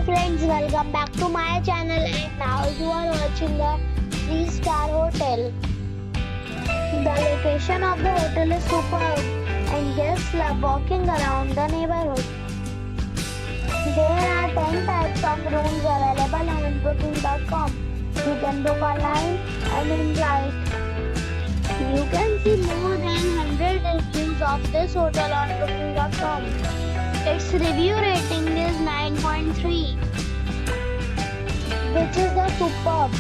friends, welcome back to my channel, and now you are watching the 3-star hotel. The location of the hotel is superb and guests love walking around the neighborhood. There are 10 types of rooms available on booking.com. You can book online and enjoy it. You can see more than 100 reviews of this hotel on booking.com. Its review rating is 9.3, which is the superb.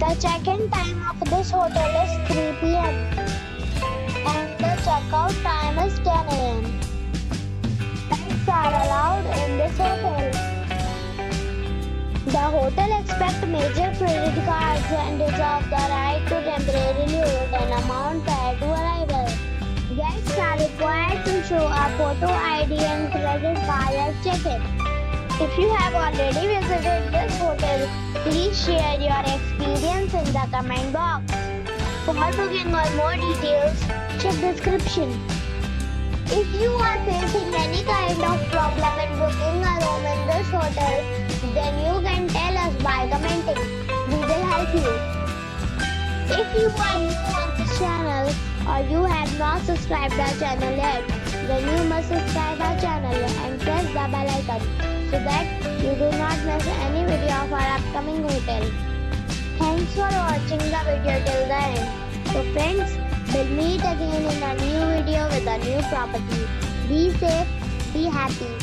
The check-in time of this hotel is 3 p.m. and the checkout time is 10 a.m. Pets are allowed in this hotel. The hotel accepts major credit cards and reserves the right to temporarily hold an amount prior to arrival. Guests are required to show a photo ID and credit card at check-in. If you have already visited this hotel, please share your experience in the comment box. For booking or more details, check description. If you are facing any kind of problem in booking a room in this hotel, then you can tell us by commenting. We will help you. If you are new on this channel or you have not subscribed our channel yet, then you must subscribe our channel and press the bell icon so that you do not miss any video of our upcoming hotel. Thanks for watching the video till the end. So friends, we'll meet again in a new video with a new property. Be safe, be happy.